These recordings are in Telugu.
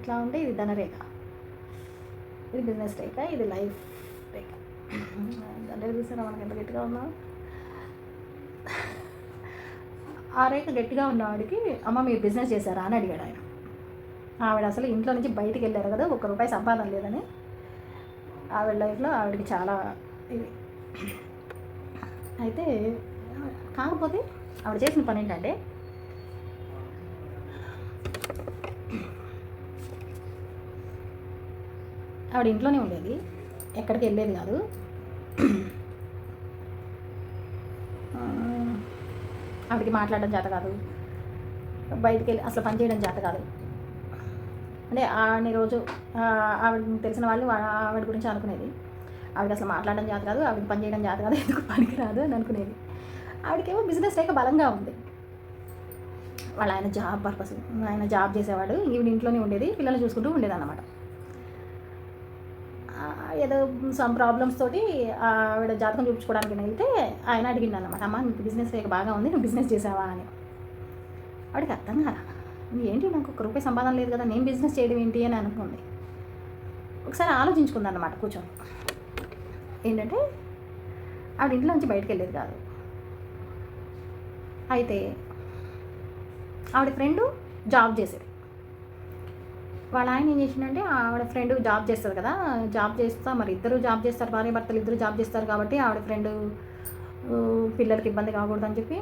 ఇట్లా ఉంటే ఇది ధనరేఖ, ఇది బిజినెస్ రేఖ, ఇది లైఫ్ రేఖ. ధనరేఖ చూసారా మనకి ఎంత గట్టిగా ఉన్నాం. ఆ రేఖ గట్టిగా ఉన్నవాడికి అమ్మ మీరు బిజినెస్ చేశారా అని అడిగాడు ఆయన. ఆవిడ అసలు ఇంట్లో నుంచి బయటికి వెళ్ళారు కదా, ₹1 సంపాదన లేదని. ఆవిడ లైఫ్లో ఆవిడకి చాలా ఇది. అయితే కాకపోతే ఆవిడ చేసిన పని ఏంటంటే, ఆవిడ ఇంట్లోనే ఉండేది, ఎక్కడికి వెళ్ళేది కాదు. ఆవిడకి మాట్లాడడం చేత కాదు, బయటికి వెళ్ళి అసలు పని చేయడం చేత కాదు. అంటే అన్ని రోజు ఆవిడ తెలిసిన వాళ్ళు ఆవిడ గురించి అనుకునేది, ఆవిడ అసలు మాట్లాడడం చేత కాదు, ఆవిడకి పని చేయడం చేత కాదు, ఎందుకు పనికి రాదు అని అనుకునేది. ఆవిడకేమో బిజినెస్ రేఖ బలంగా ఉంది. ఆయన జాబ్ పర్పస్, ఆయన జాబ్ చేసేవాడు, ఈవిడ ఇంట్లోనే ఉండేది, పిల్లలు చూసుకుంటూ ఉండేది అన్నమాట. ఏదో సమ్ ప్రాబ్లమ్స్ తోటి ఆవిడ జాతకం చూపించుకోవడానికి వెళ్తే ఆయన అడిగింది అన్నమాట, అమ్మ నీకు బిజినెస్ రేఖ బాగా ఉంది, నువ్వు బిజినెస్ చేసావా అని. ఆవిడకి అర్థం కాదా, ఏంటి నాకు ₹1 సంపాదన లేదు కదా, నేను బిజినెస్ చేయడం ఏంటి అని అనుకుంది. ఒకసారి ఆలోచించుకుంది అన్నమాట కూర్చొని. ఏంటంటే ఆవిడ ఇంట్లో నుంచి బయటకు వెళ్ళేది కాదు. అయితే ఆవిడ ఫ్రెండు జాబ్ చేసేది. వాళ్ళ ఆయన ఏం చేసిందంటే, ఆవిడ ఫ్రెండ్ జాబ్ చేస్తుంది కదా, జాబ్ చేస్తా మరి ఇద్దరు జాబ్ చేస్తారు, భార్య భర్తలు ఇద్దరు జాబ్ చేస్తారు కాబట్టి ఆవిడ ఫ్రెండ్ పిల్లలకి ఇబ్బంది కాకూడదని చెప్పి,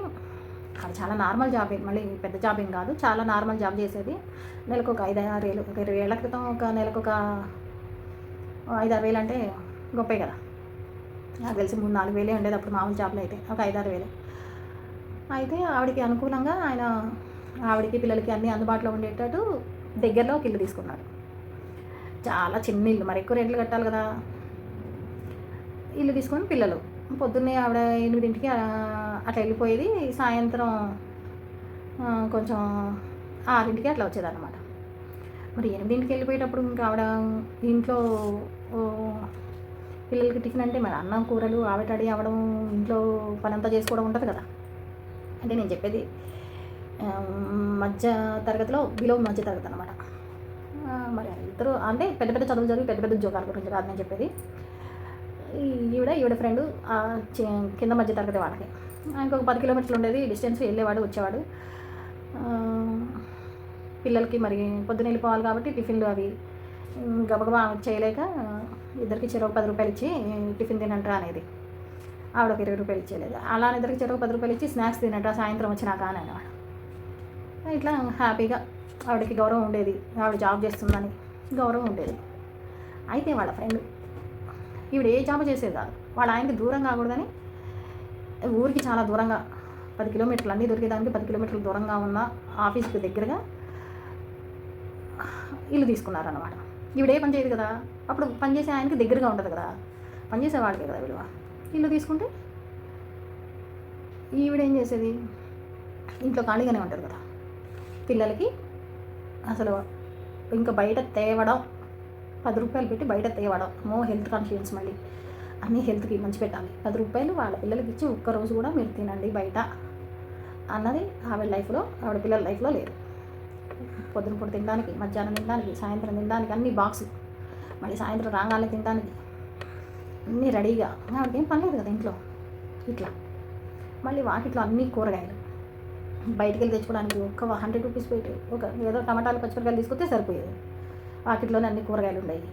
ఆవిడ చాలా నార్మల్ జాబ్, మళ్ళీ పెద్ద జాబ్ ఏం కాదు, చాలా నార్మల్ జాబ్ చేసేది. నెలకు ఒక 5-6 వేలు, ఒక 20 ఏళ్ల క్రితం ఒక నెలకు ఒక 5-6 వేలు అంటే గొప్పే కదా. నాకు తెలిసి 3-4 వేలే ఉండేది అప్పుడు మామూలు జాబ్లో అయితే, ఒక 5-6 వేలు. అయితే ఆవిడకి అనుకూలంగా ఆయన ఆవిడకి పిల్లలకి అన్నీ అందుబాటులో ఉండేటట్టు దగ్గరలో ఒక ఇల్లు తీసుకున్నాడు. చాలా చిన్న ఇల్లు, మరి ఎక్కువ రెంట్లు కట్టాలి కదా. ఇల్లు తీసుకొని పిల్లలు పొద్దున్నే ఆవిడ 8ంటికి అట్లా వెళ్ళిపోయేది, సాయంత్రం కొంచెం 6ంటికి అట్లా వచ్చేదన్నమాట. మరి 8ంటికి వెళ్ళిపోయేటప్పుడు ఇంకా ఆవిడ ఇంట్లో పిల్లలకి టిఫిన్ అంటే మరి అన్నం కూరలు ఆవిడ రెడీ అవ్వడం, ఇంట్లో పనంతా చేసుకోవడం ఉంటుంది కదా. అంటే నేను చెప్పేది మధ్య తరగతిలో బిలో మధ్య తరగతి అనమాట. మరి ఇద్దరు అంటే పెద్ద పెద్ద చదువులు చదివి పెద్ద పెద్ద ఉద్యోగాల గురించి కాదు నేను చెప్పేది. ఈవిడ ఫ్రెండు కింద మధ్య తరగతి వాళ్ళకి. ఆయనకు ఒక 10 కిలోమీటర్లు ఉండేది డిస్టెన్స్, వెళ్ళేవాడు వచ్చేవాడు. పిల్లలకి మరి పొద్దున వెళ్ళిపోవాలి కాబట్టి టిఫిన్లు అవి గబగబా చేయలేక ఇద్దరికి చెరొక ₹10 ఇచ్చి టిఫిన్ తినంటారా అనేది. ఆవిడ ఒక ₹20 ఇచ్చేలేదు. అలా ఇద్దరికి చెరొక ₹10 ఇచ్చి స్నాక్స్ తినంటారా సాయంత్రం వచ్చినాక అని అనేవాడు. ఇట్లా హ్యాపీగా ఆవిడకి గౌరవం ఉండేది, ఆవిడ జాబ్ చేస్తుందని గౌరవం ఉండేది. అయితే వాళ్ళ ఫ్రెండ్ ఈవిడ ఏ జాబ్ చేసేది కాదు, వాళ్ళ ఆయనకి దూరం కాకూడదని ఊరికి చాలా దూరంగా 10 కిలోమీటర్లు, అన్నీ దొరికేదానికి 10 కిలోమీటర్లు దూరంగా ఉన్న ఆఫీస్కి దగ్గరగా ఇల్లు తీసుకున్నారన్నమాట. ఈవిడ ఏ పని చేయదు కదా, అప్పుడు పనిచేసే ఆయనకి దగ్గరగా ఉంటుంది కదా, పనిచేసేవాడికే కదా విలువ. ఇల్లు తీసుకుంటే ఈవిడ ఏం చేసేది, ఇంట్లో ఖాళీగానే ఉంటుంది కదా, పిల్లలకి అసలు ఇంకా బయట తేవడం, ₹10 పెట్టి బయట తేవడం, హెల్త్ కాన్షియన్స్, మళ్ళీ అన్నీ హెల్త్కి మంచి పెట్టాలి, ₹10 వాళ్ళ పిల్లలకి ఇచ్చి ఒక్కరోజు కూడా మీరు తినండి బయట అన్నది ఆవిడ లైఫ్లో, ఆవిడ పిల్లల లైఫ్లో లేదు. పొద్దున పూట తినడానికి, మధ్యాహ్నం తినడానికి, సాయంత్రం తినడానికి అన్ని బాక్స్, మళ్ళీ సాయంత్రం రాగానే తినడానికి అన్నీ రెడీగా. ఆవిడకేం పని లేదు కదా ఇంట్లో. ఇట్లా మళ్ళీ వాకిట్లో అన్నీ కూరగాయలు, బయటికి వెళ్ళి తెచ్చుకోవడానికి ఒక ₹100 పెట్టి ఒక ఏదో టమాటాలు పచ్చిమిరకాయలు తీసుకొస్తే సరిపోయేది. వాకిట్లోనే అన్ని కూరగాయలు ఉండేవి.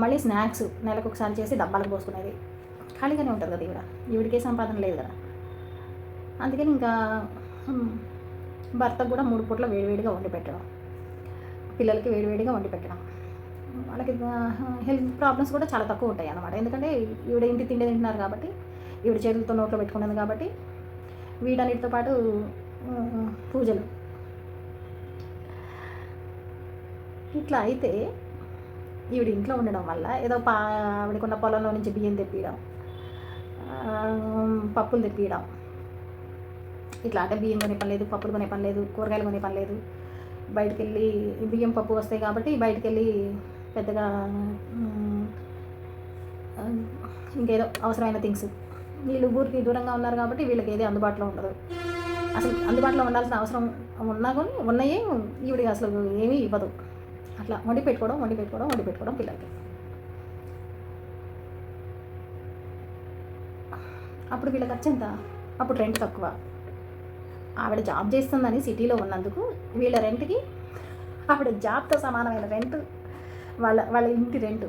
మళ్ళీ స్నాక్స్ నెలకు ఒకసారి చేసి డబ్బాలకు పోసుకునేది. ఖాళీగానే ఉంటుంది కదా ఈవిడికే సంపాదన లేదు కదా. అందుకని ఇంకా భర్తకు కూడా 3 పూట్ల వేడివేడిగా వండి పెట్టడం, పిల్లలకి వేడివేడిగా వండి పెట్టడం. వాళ్ళకి హెల్త్ ప్రాబ్లమ్స్ కూడా చాలా తక్కువ ఉంటాయి అన్నమాట. ఎందుకంటే ఈవిడ ఇంటి తిండి తింటున్నారు కాబట్టి, ఈవిడ చేతులతో నోట్లో పెట్టుకున్నది కాబట్టి. వీటన్నిటితో పాటు పూజలు. ఇట్లా అయితే ఈవిడ ఇంట్లో ఉండడం వల్ల ఏదో ఆవిడకున్న పొలంలో నుంచి బియ్యం తెప్పియడం, పప్పులు తెప్పియడం, ఇట్లా అంటే బియ్యం కొనే పని లేదు, పప్పులు కొనే పని లేదు, కూరగాయలు కొనే పని లేదు. బయటికి వెళ్ళి బియ్యం పప్పు వస్తాయి కాబట్టి బయటికి వెళ్ళి పెద్దగా ఇంకేదో అవసరమైన థింగ్స్, వీళ్ళు ఊరికి దూరంగా ఉన్నారు కాబట్టి వీళ్ళకి ఏది అందుబాటులో ఉండదు. అసలు అందుబాటులో ఉండాల్సిన అవసరం ఉన్నా కానీ ఉన్నాయే ఈవిడికి అసలు ఏమీ ఇవ్వదు. అట్లా వండి పెట్టుకోవడం పిల్లలకి. అప్పుడు వీళ్ళ ఖర్చు ఎంత? అప్పుడు రెంట్ తక్కువ. ఆవిడ జాబ్ చేస్తుందని సిటీలో ఉన్నందుకు వీళ్ళ రెంట్కి ఆవిడ జాబ్తో సమానమైన రెంట్, వాళ్ళ ఇంటి రెంటు.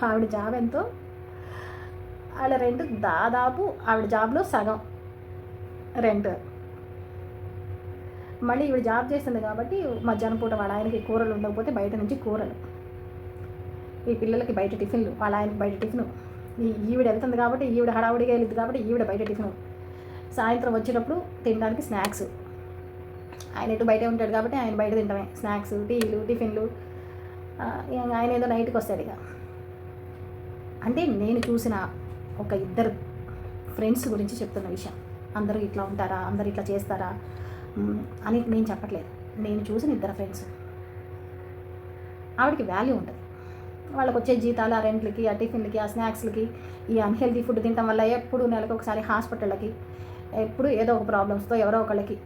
ఆవిడ జాబ్ ఎంతో వాళ్ళ రెంట్ దాదాపు ఆవిడ జాబ్లో సగం రెంట్. మళ్ళీ ఈవిడ జాబ్ చేస్తుంది కాబట్టి మధ్యాహ్నం పూట వాళ్ళ ఆయనకి కూరలు ఉండకపోతే బయట నుంచి కూరలు, ఈ పిల్లలకి బయట టిఫిన్లు, వాళ్ళ ఆయనకి బయట టిఫిను, ఈవిడ వెళ్తుంది కాబట్టి ఈవిడ హడావుడిగా వెళ్తుంది కాబట్టి ఈవిడ బయట టిఫిను, సాయంత్రం వచ్చేటప్పుడు తినడానికి స్నాక్స్. ఆయన ఎటు బయటే ఉంటాడు కాబట్టి ఆయన బయట తింటామే స్నాక్స్, టీలు, టిఫిన్లు. ఆయన ఏదో నైట్కి వస్తాడు ఇక. అంటే నేను చూసిన ఒక ఇద్దరు ఫ్రెండ్స్ గురించి చెప్తున్న విషయం. అందరూ ఇట్లా ఉంటారా, అందరూ ఇట్లా చేస్తారా అని నేను చెప్పట్లేదు. నేను చూసిన ఇద్దరు ఫ్రెండ్స్. ఆవిడకి వాల్యూ ఉంటుంది. వాళ్ళకి వచ్చే జీతాలు, ఆ రెంట్లకి, ఆ టిఫిన్లకి, ఆ స్నాక్స్లకి, ఈ అన్హెల్తీ ఫుడ్ తినడం వల్ల ఎప్పుడు నెలకు ఒకసారి హాస్పిటళ్ళకి, ఎప్పుడు ఏదో ఒక ప్రాబ్లమ్స్తో ఎవరో ఒకళ్ళకి,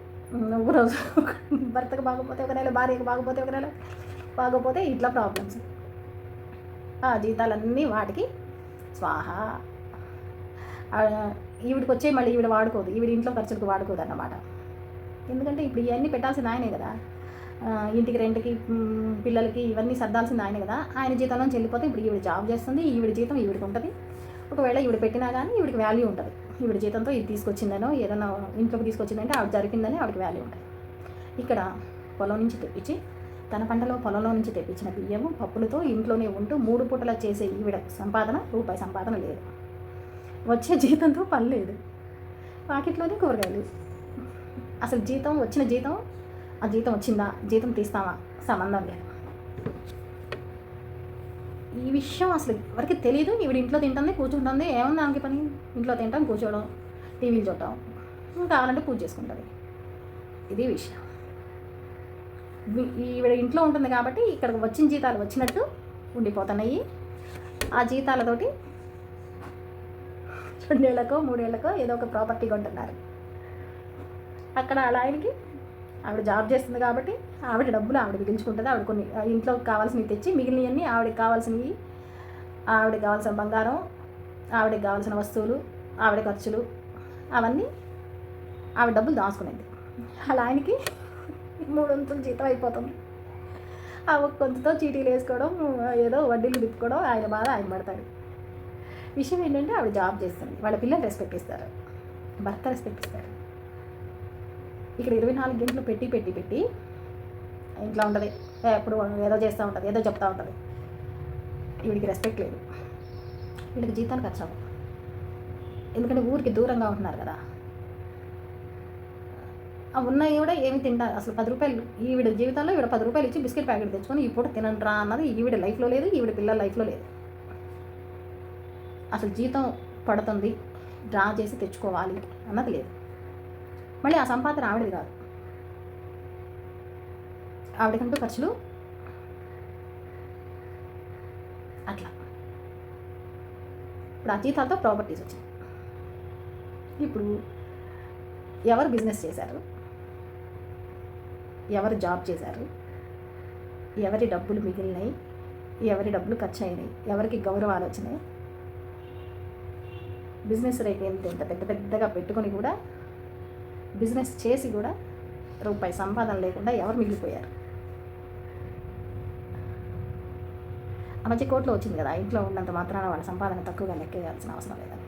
ఒక రోజు భర్తకు బాగోపోతే ఒక నెల, భార్యకు బాగోపోతే ఒక నెల బాగోపోతే ఇట్లా ప్రాబ్లమ్స్. ఆ జీతాలన్నీ వాటికి స్వాహ. ఈవిడికి వచ్చే మళ్ళీ ఈవిడ వాడుకోదు, ఈవిడ ఇంట్లో ఖర్చులకు వాడుకోదు అన్నమాట. ఎందుకంటే ఇప్పుడు ఇవన్నీ పెట్టాల్సింది ఆయనే కదా, ఇంటికి రెంట్కి, పిల్లలకి ఇవన్నీ సర్దాల్సింది ఆయనే కదా. ఆయన జీతంలో వెళ్ళిపోతే ఇప్పుడు ఈవిడ జాబ్ చేస్తుంది, ఈవిడ జీతం ఈవిడికి ఉంటుంది. ఒకవేళ ఈవిడ పెట్టినా కానీ ఈవిడికి వాల్యూ ఉంటుంది. ఈవిడ జీతంతో ఇది తీసుకొచ్చిందనో ఏదైనా ఇంట్లోకి తీసుకొచ్చిందంటే ఆవిడ జరిపిందని ఆవిడకి వాల్యూ ఉంటుంది. ఇక్కడ పొలం నుంచి తెప్పించి, తన పంటలో పొలంలో నుంచి తెప్పించిన బియ్యము, పప్పులతో ఇంట్లోనే ఉంటూ 3 పూటలా చేసే ఈవిడ సంపాదన రూపాయి సంపాదన లేదు. వచ్చే జీతంతో పని లేదు, పాకెట్లోనే కూరగాయలు. అసలు వచ్చిన జీతం, ఆ జీతం వచ్చిందా, జీతం తీస్తామా, సంబంధం లేదు. ఈ విషయం అసలు ఎవరికి తెలియదు. ఈవిడ ఇంట్లో తింటుంది, కూర్చుంటుంది. ఏమన్నా దానికి పని? ఇంట్లో తింటాం, కూర్చోవడం, టీవీలు చూడటం, కావాలంటే పూజ చేసుకుంటుంది. ఇది విషయం. ఈవిడ ఇంట్లో ఉంటుంది కాబట్టి ఇక్కడికి వచ్చిన జీతాలు వచ్చినట్టు ఉండిపోతున్నాయి. ఆ జీతాలతోటి 2 ఏళ్ళకో 3 ఏళ్ళకో ఏదో ఒక ప్రాపర్టీ కొంటున్నారు. అక్కడ అలా ఆయనకి ఆవిడ జాబ్ చేస్తుంది కాబట్టి ఆవిడ డబ్బులు ఆవిడ మిగిల్చుకుంటుంది. ఆవిడ కొన్ని ఇంట్లోకి కావాల్సినవి తెచ్చి మిగిలినవన్నీ ఆవిడకి కావాల్సినవి, ఆవిడకి కావాల్సిన బంగారం, ఆవిడకి కావాల్సిన వస్తువులు, ఆవిడ ఖర్చులు, అవన్నీ ఆవిడ డబ్బులు దాచుకునేది. అలా ఆయనకి 3 వంతులు జీతం అయిపోతుంది. ఆ ఒక్క కొంతతో చీటీలు వేసుకోవడం, ఏదో వడ్డీలు తిప్పుకోవడం, ఆయన బాధ ఆయన పడతాడు. విషయం ఏంటంటే ఆవిడ జాబ్ చేస్తుంది, వాళ్ళ పిల్లలు రెస్పెక్ట్ ఇస్తారు, భర్త రెస్పెక్ట్ ఇస్తారు. ఇక్కడ 24 గంటలు పెట్టి ఇంట్లో ఉంటుంది, ఎప్పుడు ఏదో చేస్తూ ఉంటుంది, ఏదో చెప్తూ ఉంటుంది. వీడికి రెస్పెక్ట్ లేదు, వీడికి జీతాలు ఖర్చు అవ్వవు. ఎందుకంటే ఊరికి దూరంగా ఉంటున్నారు కదా. ఉన్నాయి కూడా ఏమి తింటారు అసలు. 10 రూపాయలు ఈవిడ జీవితంలో ఈవిడ 10 రూపాయలు ఇచ్చి బిస్కెట్ ప్యాకెట్ తెచ్చుకొని ఈ పూట తినంట్రా అన్నది ఈవిడ లైఫ్లో లేదు, ఈవిడ పిల్లల లైఫ్లో లేదు. అసలు జీతం పడుతుంది, డ్రా చేసి తెచ్చుకోవాలి అన్నది లేదు. మళ్ళీ ఆ సంపాదన ఆవిడది కాదు, ఆవిడకంటూ ఖర్చులు. అట్లా ఇప్పుడు ఆ జీతాలతో ప్రాపర్టీస్ వచ్చినాయి. ఇప్పుడు ఎవరు బిజినెస్ చేశారు, ఎవరు జాబ్ చేశారు, ఎవరి డబ్బులు మిగిలినాయి, ఎవరి డబ్బులు ఖర్చు అయినాయి, ఎవరికి గౌరవాలు వచ్చినాయి. బిజినెస్ రేట్ ఎంత పెద్దగా పెట్టుకొని కూడా, బిజినెస్ చేసి కూడా రూపాయి సంపాదన లేకుండా ఎవరు మిగిలిపోయారు. ఆ మధ్య కోర్టులో వచ్చింది కదా, ఇంట్లో ఉన్నంత మాత్రాన వాళ్ళ సంపాదన తక్కువగా లెక్కేయాల్సిన అవసరం లేదని.